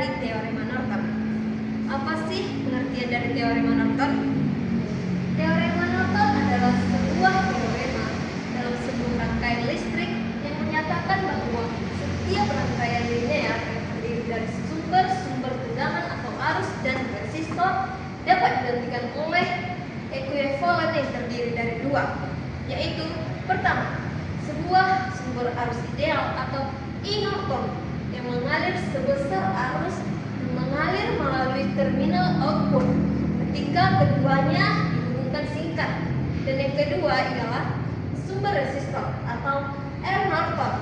dari teorema Norton. Apa sih pengertian dari teorema Norton? Teorema Norton adalah sebuah teorema dalam sebuah rangkaian listrik yang menyatakan bahwa setiap rangkaian linear yang terdiri dari sumber tegangan atau arus dan resistor dapat digantikan oleh ekuivalen yang terdiri dari dua, yaitu pertama, sebuah sumber arus ideal atau I Norton yang mengalir sebesar arus yang mengalir melalui terminal output ketika keduanya dihubungkan singkat, dan yang kedua ialah sumber resistor atau R Norton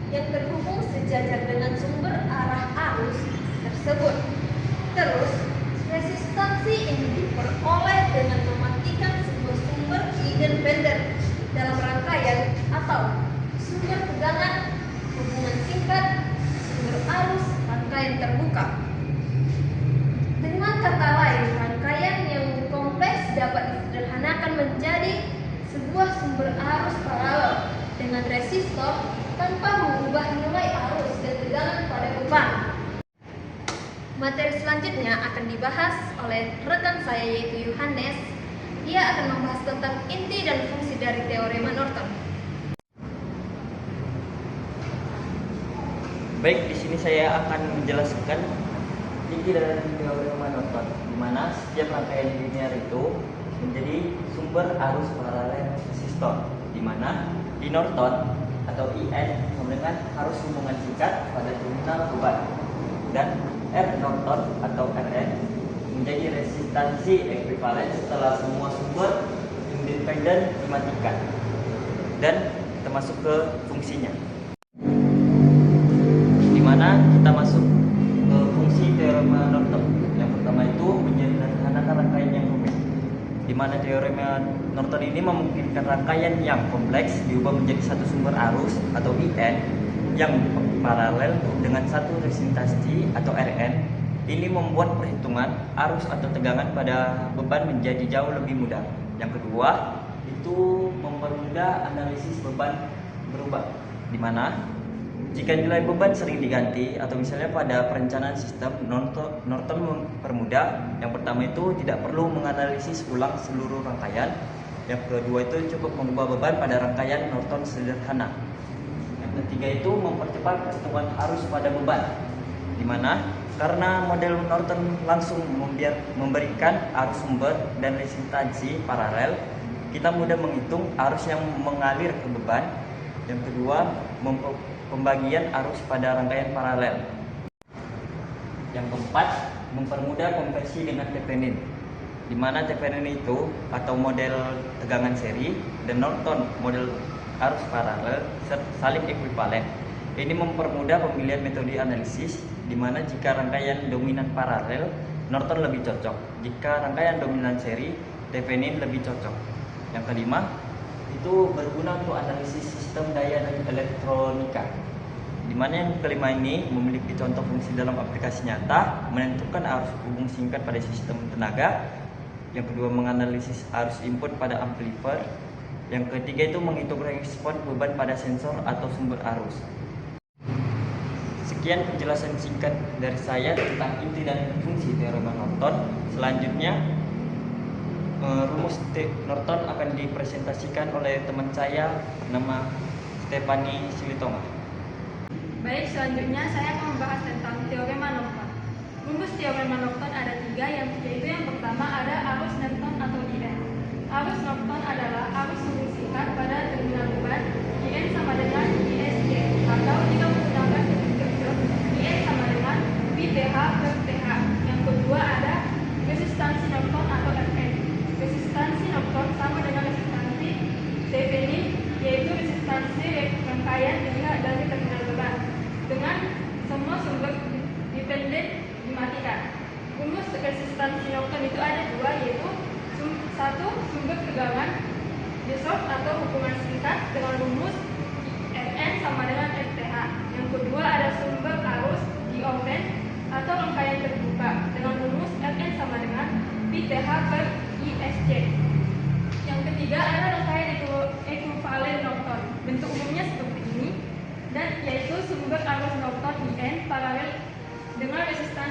yang terhubung sejajar dengan sumber arah arus tersebut. Terus, resistansi yang diperoleh dengan mematikan sebuah sumber independen dalam rangkaian atau sumber tegangan hubungan singkat sumber arus rangkaian terbuka. Dengan kata lain, rangkaian yang kompleks dapat disederhanakan menjadi sebuah sumber arus paralel dengan resistor tanpa mengubah nilai arus dan tegangan pada beban. Materi selanjutnya akan dibahas oleh rekan saya yaitu Yohanes. Dia akan membahas tentang inti dan fungsi dari teorema Norton. Baik, di sini saya akan menjelaskan inti dari teorema Norton, di mana setiap rangkaian linear itu menjadi sumber arus paralel resistor, di mana I Norton atau IN sama dengan arus hubungan singkat pada terminal beban, dan R Norton atau RN menjadi resistansi ekuivalen setelah semua sumber independen dimatikan. Dan kita masuk ke fungsinya, di mana kita masuk ke fungsi teorema Norton. Yang pertama itu menyederhanakan rangkaian yang rumit, di mana teorema Norton ini memungkinkan rangkaian yang kompleks diubah menjadi satu sumber arus atau IN yang paralel dengan satu resistansi atau RN. Ini membuat perhitungan arus atau tegangan pada beban menjadi jauh lebih mudah. Yang kedua, itu mempermudah analisis beban berubah, di mana jika nilai beban sering diganti atau misalnya pada perencanaan sistem, Norton mempermudah. Yang pertama itu tidak perlu menganalisis ulang seluruh rangkaian. Yang kedua itu cukup mengubah beban pada rangkaian Norton sederhana. Yang ketiga itu mempercepat perhitungan arus pada beban, di mana karena model Norton langsung memberikan arus sumber dan resistansi paralel, kita mudah menghitung arus yang mengalir ke beban. Yang kedua, pembagian arus pada rangkaian paralel. Yang keempat, mempermudah konversi dengan Thevenin, di mana Thevenin itu atau model tegangan seri dan Norton model arus paralel saling ekuivalen. Ini mempermudah pemilihan metode analisis, di mana jika rangkaian dominan paralel, Norton lebih cocok. Jika rangkaian dominan seri, Thevenin lebih cocok. Yang kelima, itu berguna untuk analisis sistem daya elektronika, di mana yang kelima ini memiliki contoh fungsi dalam aplikasi nyata, menentukan arus hubung singkat pada sistem tenaga. Yang kedua, menganalisis arus input pada amplifier. Yang ketiga itu menghitung respon beban pada sensor atau sumber arus. Sekian penjelasan singkat dari saya tentang inti dan fungsi teorema Norton. Selanjutnya, rumus Norton akan dipresentasikan oleh teman saya bernama Stephanie Silitonga. Baik, selanjutnya saya akan membahas tentang teorema Norton. Rumus teorema Norton ada tiga, yaitu yang pertama ada arus Norton atau IN. Arus Norton adalah arus hubung singkat pada terminal beban. IN sama dengan ISC, atau jika menggunakan IN sama dengan VTH per TH. Yang kedua ada resistansi Norton atau RN. Resistansi Norton sama dengan resistansi Thevenin, yaitu resistansi rangkaian dilihat dari terminal beban dengan semua sumber dependen dimatikan. Rumus resistansi Norton itu ada dua, yaitu satu, sumber tegangan di source atau hubungan singkat dengan rumus Rn sama dengan FTH. Yang kedua ada sumber arus di open atau rangkaian terbuka dengan rumus Rn sama dengan VTH per ISC. Yang ketiga ada rangkaian ekuivalen Norton. Bentuk umumnya seperti ini, dan yaitu sumber arus Norton IN paralel dengan resistansi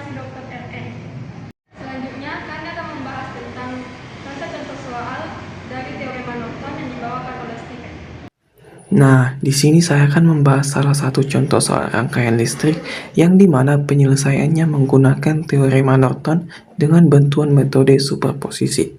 Nah, di sini saya akan membahas salah satu contoh soal rangkaian listrik yang dimana penyelesaiannya menggunakan teorema Norton dengan bantuan metode superposisi.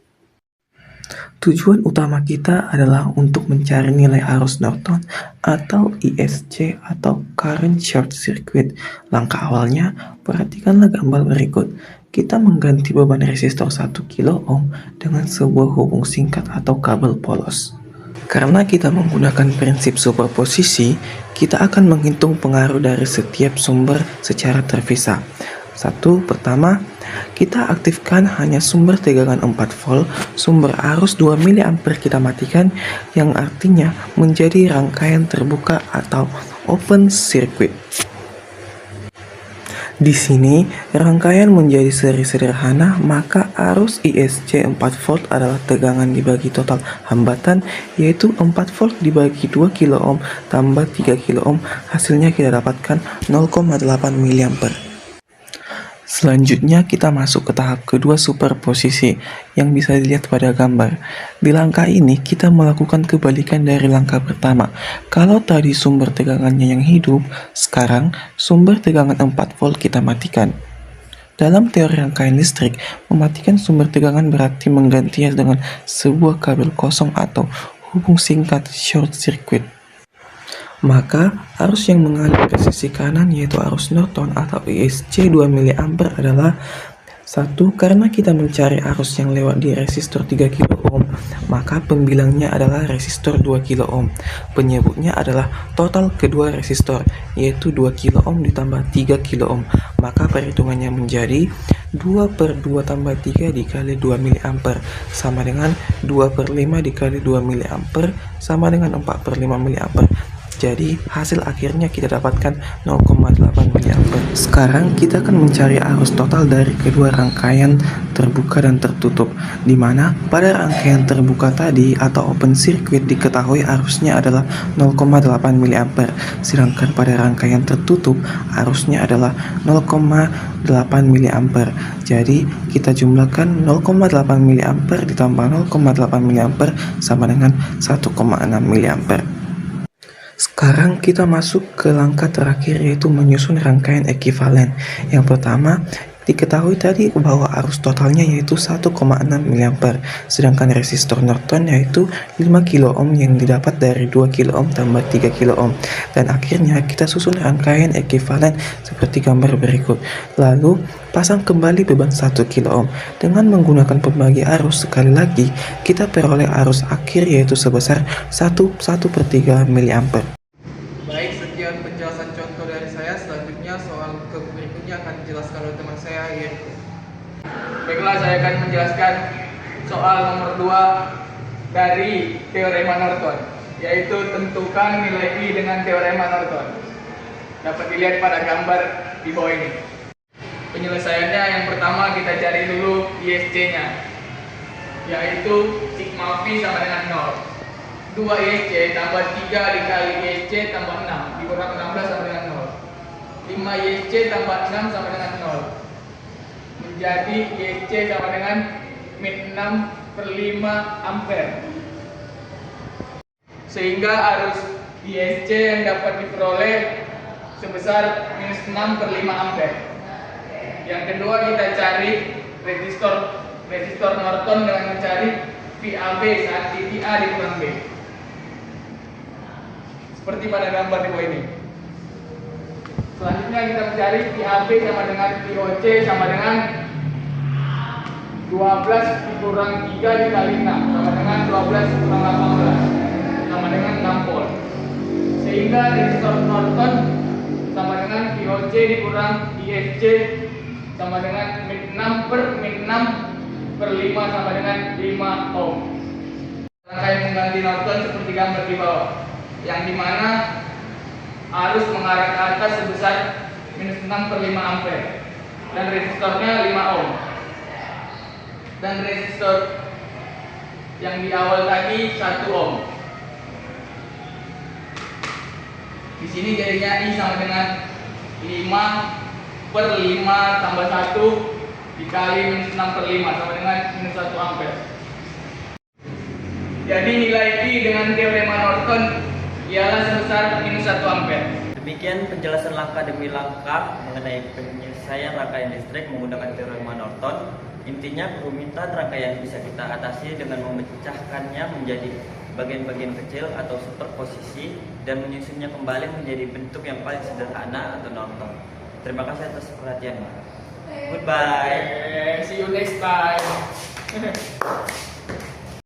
Tujuan utama kita adalah untuk mencari nilai arus Norton atau ISC atau Current Short Circuit. Langkah awalnya, perhatikanlah gambar berikut. Kita mengganti beban resistor 1 kilo ohm dengan sebuah hubung singkat atau kabel polos. Karena kita menggunakan prinsip superposisi, kita akan menghitung pengaruh dari setiap sumber secara terpisah. Pertama, kita aktifkan hanya sumber tegangan 4 volt, sumber arus 2 mA kita matikan, yang artinya menjadi rangkaian terbuka atau open circuit. Di sini, rangkaian menjadi seri sederhana, maka arus ISC 4 volt adalah tegangan dibagi total hambatan, yaitu 4 volt dibagi 2 kilo ohm tambah 3 kilo ohm, hasilnya kita dapatkan 0,8 mA. Selanjutnya kita masuk ke tahap kedua superposisi yang bisa dilihat pada gambar. Di langkah ini kita melakukan kebalikan dari langkah pertama. Kalau tadi sumber tegangannya yang hidup, sekarang sumber tegangan 4 volt kita matikan. Dalam teori rangkaian listrik, mematikan sumber tegangan berarti menggantinya dengan sebuah kabel kosong atau hubung singkat short circuit. Maka, arus yang mengalir ke sisi kanan yaitu arus Norton atau ISC 2 mA adalah 1. Karena kita mencari arus yang lewat di resistor 3 kilo ohm, maka pembilangnya adalah resistor 2 kilo ohm. Penyebutnya adalah total kedua resistor, yaitu 2 kilo ohm ditambah 3 kilo ohm. Maka perhitungannya menjadi 2 per 2 tambah 3 dikali 2 mA sama dengan 2 per 5 dikali 2 mA sama dengan 4 per 5 mA. Jadi hasil akhirnya kita dapatkan 0,8 mA. Sekarang kita akan mencari arus total dari kedua rangkaian terbuka dan tertutup, di mana pada rangkaian terbuka tadi atau open circuit diketahui arusnya adalah 0,8 mA, sedangkan pada rangkaian tertutup arusnya adalah 0,8 mA. Jadi kita jumlahkan 0,8 mA ditambah 0,8 mA sama dengan 1,6 mA. Sekarang kita masuk ke langkah terakhir, yaitu menyusun rangkaian ekivalen. Yang pertama, diketahui tadi bahwa arus totalnya yaitu 1,6 mA, sedangkan resistor Norton yaitu 5 kilo ohm yang didapat dari 2 kilo ohm tambah 3 kilo ohm. Dan akhirnya kita susun rangkaian ekivalen seperti gambar berikut. Lalu pasang kembali beban 1 kilo ohm. Dengan menggunakan pembagi arus, sekali lagi kita peroleh arus akhir yaitu sebesar 1/3 mA. Baik, sekian penjelasan contoh dari saya. Selanjutnya soal berikutnya akan dijelaskan oleh teman saya, Yerko. Baiklah, saya akan menjelaskan soal nomor 2 dari teorema Norton, yaitu tentukan nilai I dengan teorema Norton. Dapat dilihat pada gambar di bawah ini. Penyelesaiannya yang pertama kita cari dulu ISC-nya, yaitu sigma V sama dengan 0. 2 ISC tambah 3 dikali ISC tambah 6 dikurang 16 sama dengan 0. 5 ISC tambah 6 sama dengan 0. Menjadi ISC sama dengan min 6 per 5 ampere. Sehingga arus ISC yang dapat diperoleh sebesar minus 6 per 5 ampere. Yang kedua kita cari resistor Norton dengan mencari VAB saat titik A dikurang B. Seperti pada gambar di bawah ini. Selanjutnya kita mencari VAB sama dengan VOC sama dengan 12 dikurang 3 dikali 6 sama dengan 12 dikurang 18 sama dengan 6 volt. Sehingga resistor Norton sama dengan VOC dikurang ISC sama dengan min 6 per 5 sama dengan 5 ohm. Rangkaian mengganti Norton seperti gambar di bawah, yang dimana arus mengarah ke atas sebesar minus 6 per 5 ampere dan resistornya 5 ohm. Dan resistor yang di awal tadi 1 ohm. Di sini jadinya I sama dengan 5 per 5 tambah 1 dikali minus 6 per 5 sama dengan minus 1 ampere. Jadi nilai I dengan teorema Norton ialah sebesar -1 ampere. Demikian penjelasan langkah demi langkah mengenai penyelesaian rangkaian listrik menggunakan teorema Norton. Intinya, kerumitan rangkaian bisa kita atasi dengan memecahkannya menjadi bagian-bagian kecil atau superposisi dan menyusunnya kembali menjadi bentuk yang paling sederhana atau Norton. Terima kasih atas perhatiannya. Goodbye. See you next time.